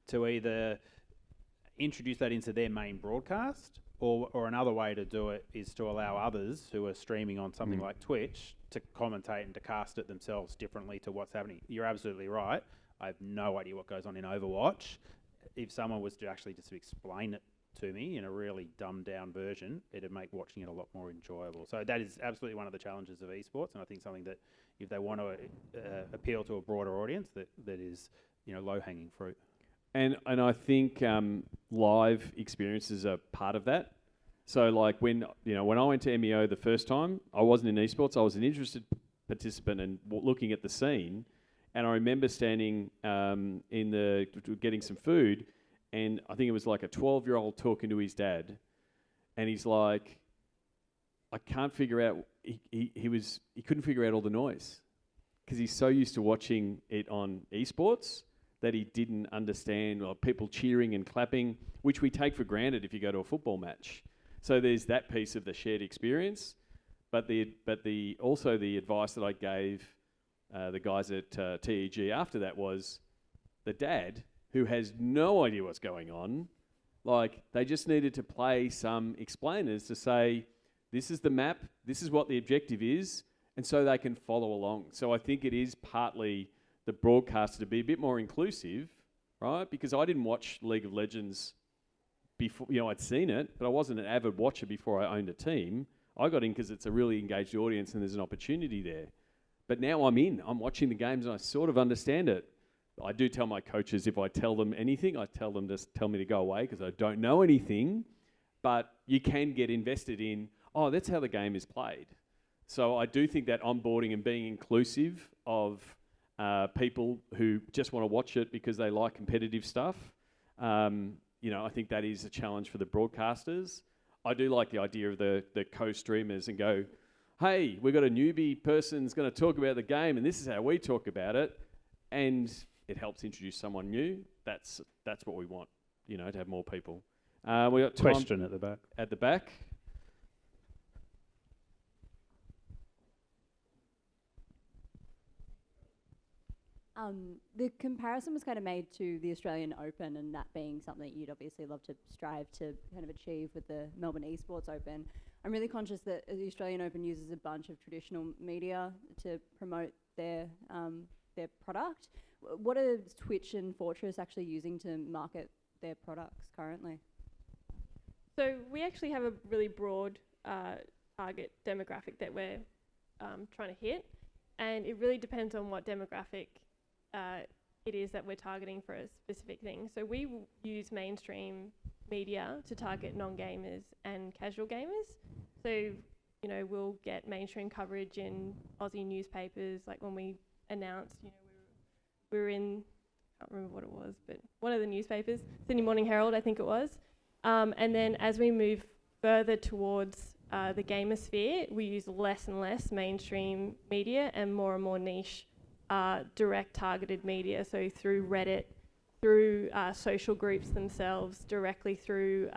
to either introduce that into their main broadcast, or another way to do it is to allow others who are streaming on something like Twitch to commentate and to cast it themselves differently to what's happening. You're absolutely right. I have no idea what goes on in Overwatch. If someone was to actually just explain it to me in a really dumbed down version, it'd make watching it a lot more enjoyable. So that is absolutely one of the challenges of esports, and I think something that if they want to appeal to a broader audience, that is, low hanging fruit. And I think live experiences are part of that. So like when I went to MEO the first time, I wasn't in esports. I was an interested participant and looking at the scene, and I remember standing getting some food. And I think it was like a 12-year-old talking to his dad, and he's like, I can't figure out. He couldn't figure out all the noise because he's so used to watching it on esports that he didn't understand people cheering and clapping, which we take for granted if you go to a football match. So there's that piece of the shared experience, but also the advice that I gave the guys at TEG after that was the dad, who has no idea what's going on, like they just needed to play some explainers to say, this is the map, this is what the objective is, and so they can follow along. So I think it is partly the broadcaster to be a bit more inclusive, right? Because I didn't watch League of Legends before, I'd seen it, but I wasn't an avid watcher before I owned a team. I got in because it's a really engaged audience and there's an opportunity there. But now I'm watching the games and I sort of understand it. I do tell my coaches if I tell them anything, I tell them to tell me to go away because I don't know anything. But you can get invested in, that's how the game is played. So I do think that onboarding and being inclusive of people who just want to watch it because they like competitive stuff, I think that is a challenge for the broadcasters. I do like the idea of the co-streamers and go, hey, we've got a newbie person who's going to talk about the game and this is how we talk about it. And it helps introduce someone new. That's what we want, to have more people. We got time Question at the back. At the back. The comparison was kind of made to the Australian Open, and that being something you'd obviously love to strive to kind of achieve with the Melbourne Esports Open. I'm really conscious that the Australian Open uses a bunch of traditional media to promote their product. What are Twitch and Fortress actually using to market their products currently? So we actually have a really broad target demographic that we're trying to hit, and it really depends on what demographic it is that we're targeting for a specific thing. So we use mainstream media to target non-gamers and casual gamers. So, we'll get mainstream coverage in Aussie newspapers, like when we announced, we were in, I can't remember what it was, but one of the newspapers, Sydney Morning Herald, I think it was. And then as we move further towards the gamer sphere, we use less and less mainstream media and more niche direct targeted media. So through Reddit, through social groups themselves, directly through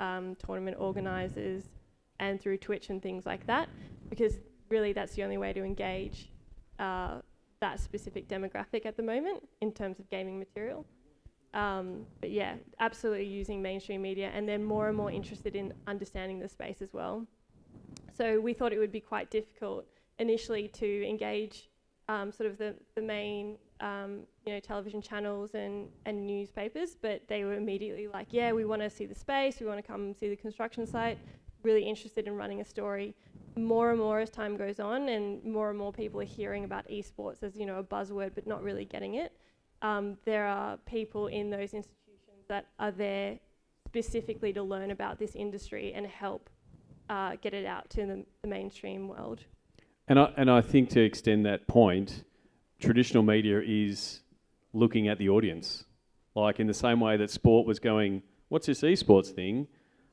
tournament organisers, and through Twitch and things like that, because really that's the only way to engage that specific demographic at the moment in terms of gaming material. But yeah, absolutely using mainstream media, and they're more and more interested in understanding the space as well. So we thought it would be quite difficult initially to engage sort of the main television channels and newspapers, but they were immediately like, yeah, we want to see the space, we want to come and see the construction site, really interested in running a story. More and more as time goes on and more people are hearing about esports as, a buzzword, but not really getting it. There are people in those institutions that are there specifically to learn about this industry and help get it out to the mainstream world. And I think to extend that point, traditional media is looking at the audience. Like in the same way that sport was going, what's this esports thing?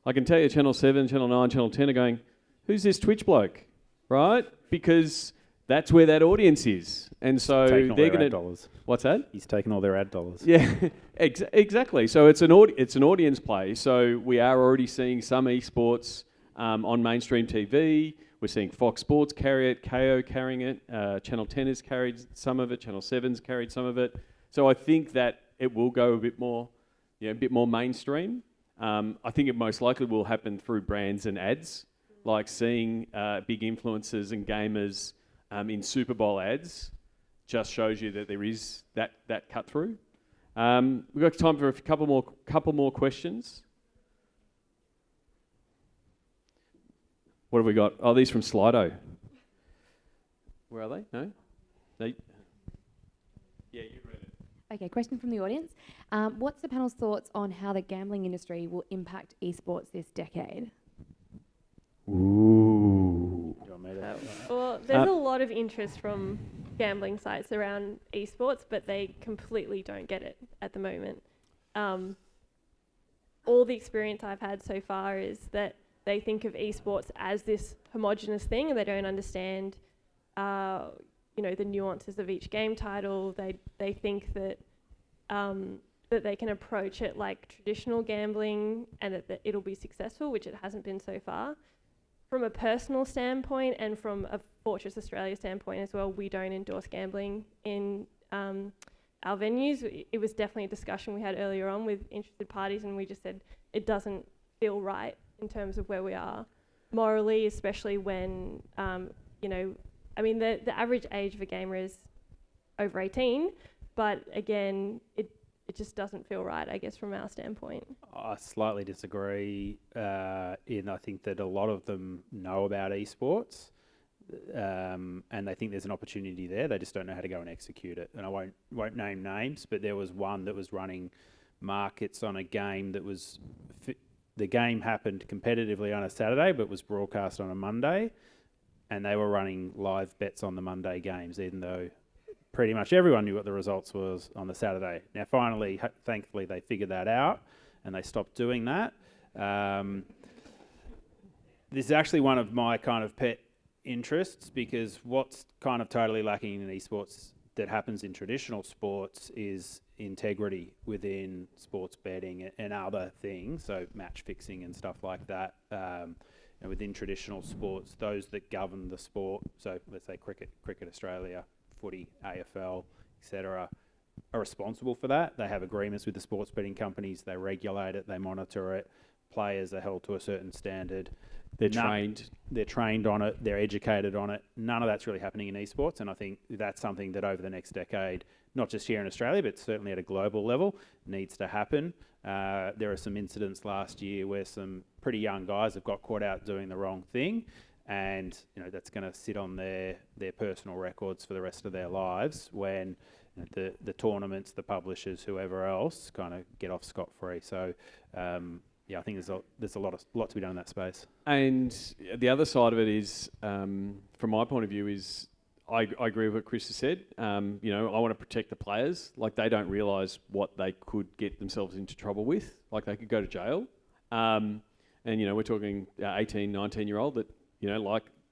I can tell you Channel 7, Channel 9, Channel 10 are going, who's this Twitch bloke, right? Because that's where that audience is. And so they're going to... dollars. What's that? He's taken all their ad dollars. Yeah, exactly. So it's an audience play. So we are already seeing some esports on mainstream TV. We're seeing Fox Sports carry it, KO carrying it, Channel 10 has carried some of it, Channel 7's carried some of it. So I think that it will go a bit more mainstream. I think it most likely will happen through brands and ads, like seeing big influencers and gamers in Super Bowl ads just shows you that there is that cut through. We've got time for a couple more questions. What have we got? Oh, these from Slido. Where are they? No? Yeah, you read it. Okay, question from the audience. What's the panel's thoughts on how the gambling industry will impact esports this decade? Ooh. Well, there's a lot of interest from gambling sites around esports, but they completely don't get it at the moment. All the experience I've had so far is that they think of esports as this homogenous thing, and they don't understand, the nuances of each game title. They think that that they can approach it like traditional gambling, and that it'll be successful, which it hasn't been so far. From a personal standpoint, and from a Fortress Australia standpoint as well, we don't endorse gambling in our venues. It was definitely a discussion we had earlier on with interested parties, and we just said it doesn't feel right in terms of where we are morally, especially when, the average age of a gamer is over 18, but again, it just doesn't feel right, I guess, from our standpoint. I slightly disagree I think that a lot of them know about esports and they think there's an opportunity there. They just don't know how to go and execute it. And I won't name names, but there was one that was running markets on a game that was... The game happened competitively on a Saturday, but was broadcast on a Monday, and they were running live bets on the Monday games, even though pretty much everyone knew what the results was on the Saturday. Now, finally, thankfully, they figured that out, and they stopped doing that. This is actually one of my kind of pet interests, because what's kind of totally lacking in esports that happens in traditional sports is integrity within sports betting and other things, so match fixing and stuff like that. And within traditional sports, those that govern the sport, so let's say Cricket Australia, footy, AFL, etc., are responsible for that. They have agreements with the sports betting companies, they regulate it, they monitor it, players are held to a certain standard. They're trained on it, they're educated on it. None of that's really happening in esports, and I think that's something that over the next decade, not just here in Australia, but certainly at a global level, needs to happen. There are some incidents last year where some pretty young guys have got caught out doing the wrong thing, and that's going to sit on their personal records for the rest of their lives when the tournaments, the publishers, whoever else, kind of get off scot-free. So, I think there's a lot to be done in that space. And the other side of it is, from my point of view, is I agree with what Chris has said. I want to protect the players. Like, they don't realise what they could get themselves into trouble with. Like, they could go to jail. And we're talking 18, 19-year-old that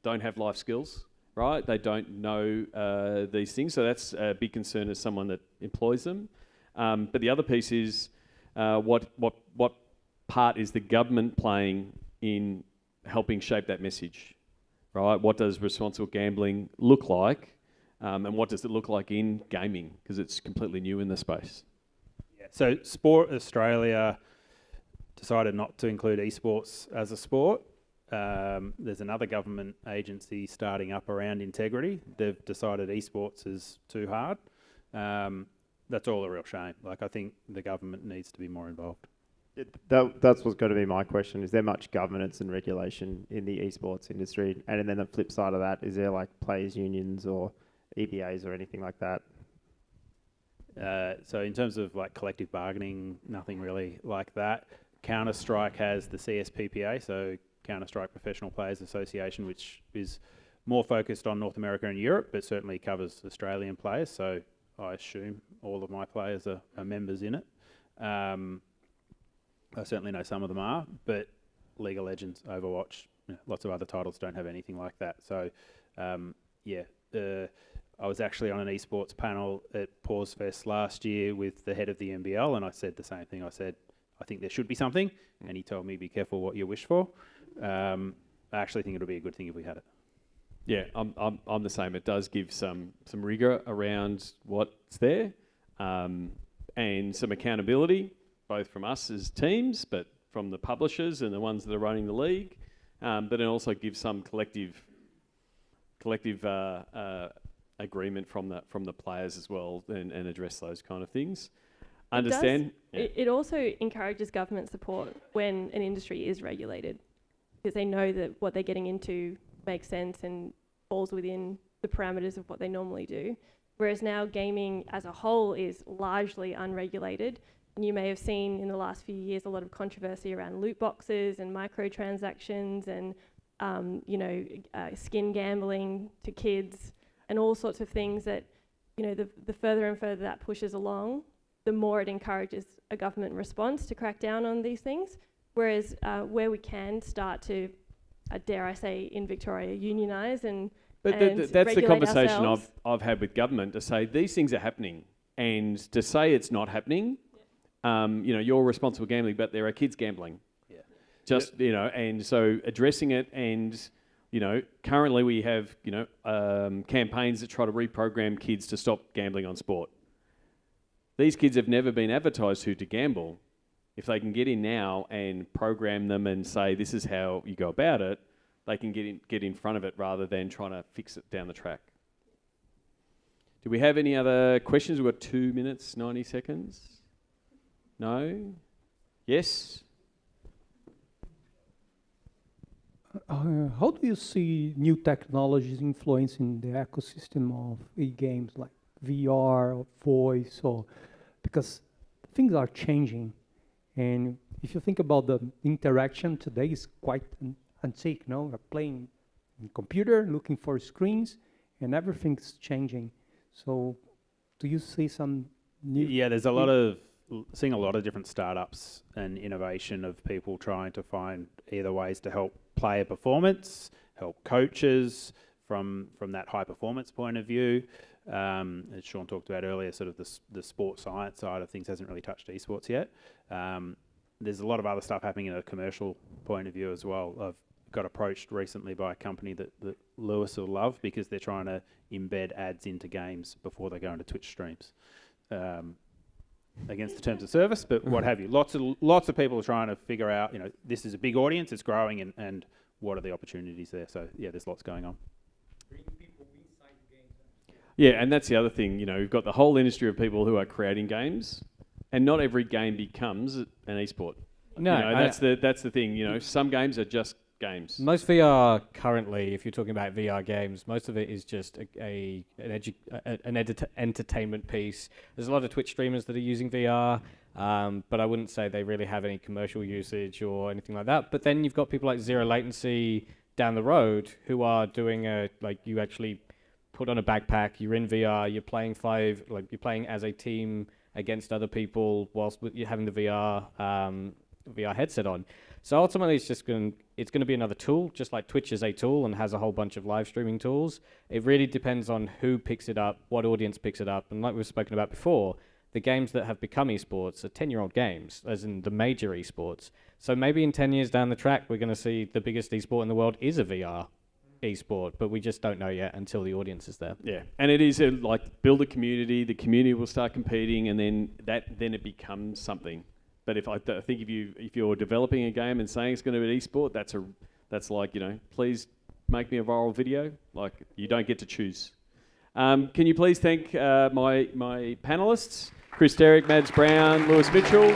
don't have life skills, right? They don't know these things. So that's a big concern as someone that employs them. But the other piece is what part is the government playing in helping shape that message, right? What does responsible gambling look like, and what does it look like in gaming? Because it's completely new in the space. Yeah. So Sport Australia decided not to include esports as a sport. there's another government agency starting up around integrity. They've decided esports is too hard. That's all a real shame. Like, I think the government needs to be more involved. That's what's going to be my question. Is there much governance and regulation in the esports industry? And then the flip side of that, is there like players' unions or EBAs or anything like that? So in terms of like collective bargaining, nothing really like that. Counter-Strike has the CSPPA, so Counter-Strike Professional Players Association, which is more focused on North America and Europe, but certainly covers Australian players. So I assume all of my players are members in it. I certainly know some of them are, but League of Legends, Overwatch, lots of other titles don't have anything like that. So, I was actually on an esports panel at Pause Fest last year with the head of the NBL, and I said the same thing. I said, I think there should be something, and he told me, be careful what you wish for. I actually think it'll be a good thing if we had it. Yeah, I'm the same. It does give some rigour around what's there, and some accountability, both from us as teams, but from the publishers and the ones that are running the league. But it also gives some collective agreement from the players as well, and address those kind of things. It also encourages government support when an industry is regulated, because they know that what they're getting into makes sense and falls within the parameters of what they normally do. Whereas now gaming as a whole is largely unregulated. And you may have seen in the last few years a lot of controversy around loot boxes and microtransactions and skin gambling to kids and all sorts of things that, the further and further that pushes along, the more it encourages a government response to crack down on these things. Whereas where we can start to, dare I say, in Victoria, unionise and that's the conversation ourselves. I've had with government, to say these things are happening, and to say it's not happening. You're responsible gambling, but there are kids gambling. Yeah. And so addressing it, and currently we have campaigns that try to reprogram kids to stop gambling on sport. These kids have never been advertised to gamble. If they can get in now and program them and say this is how you go about it, they can get in front of it rather than trying to fix it down the track. Do we have any other questions? We've got 2 minutes, 90 seconds. No? Yes? How do you see new technologies influencing the ecosystem of e-games like VR or voice? Because things are changing, and if you think about the interaction today, is quite antique. We're playing on computer, looking for screens, and everything's changing. So, do you see some new? Yeah, there's seeing a lot of different startups and innovation of people trying to find either ways to help player performance, help coaches from that high performance point of view. As Sean talked about earlier, sort of the sports science side of things hasn't really touched esports yet. There's a lot of other stuff happening in a commercial point of view as well. I've got approached recently by a company that Lewis will love, because they're trying to embed ads into games before they go into Twitch streams. Against the terms of service, but what have you. Lots of people are trying to figure out, this is a big audience, it's growing, and what are the opportunities there. So, yeah, there's lots going on. Yeah, and that's the other thing. We've got the whole industry of people who are creating games, and not every game becomes an esport. No, that's the thing. Some games are just games. Most VR currently, if you're talking about VR games, most of it is just an entertainment piece. There's a lot of Twitch streamers that are using VR, but I wouldn't say they really have any commercial usage or anything like that. But then you've got people like Zero Latency down the road who are doing you actually put on a backpack, you're in VR, you're playing you're playing as a team against other people whilst you're having the VR headset on. So ultimately, it's going to be another tool, just like Twitch is a tool and has a whole bunch of live streaming tools. It really depends on who picks it up, what audience picks it up, and like we've spoken about before, the games that have become esports are 10-year-old games, as in the major esports. So maybe in 10 years down the track, we're going to see the biggest esport in the world is a VR esport, but we just don't know yet until the audience is there. Yeah, and it is build a community. The community will start competing, and then it becomes something. But I think if you're developing a game and saying it's going to be an esport, that's like, please make me a viral video. Like, you don't get to choose. Can you please thank my panellists, Chris Derrick, Mads Brown, Lewis Mitchell.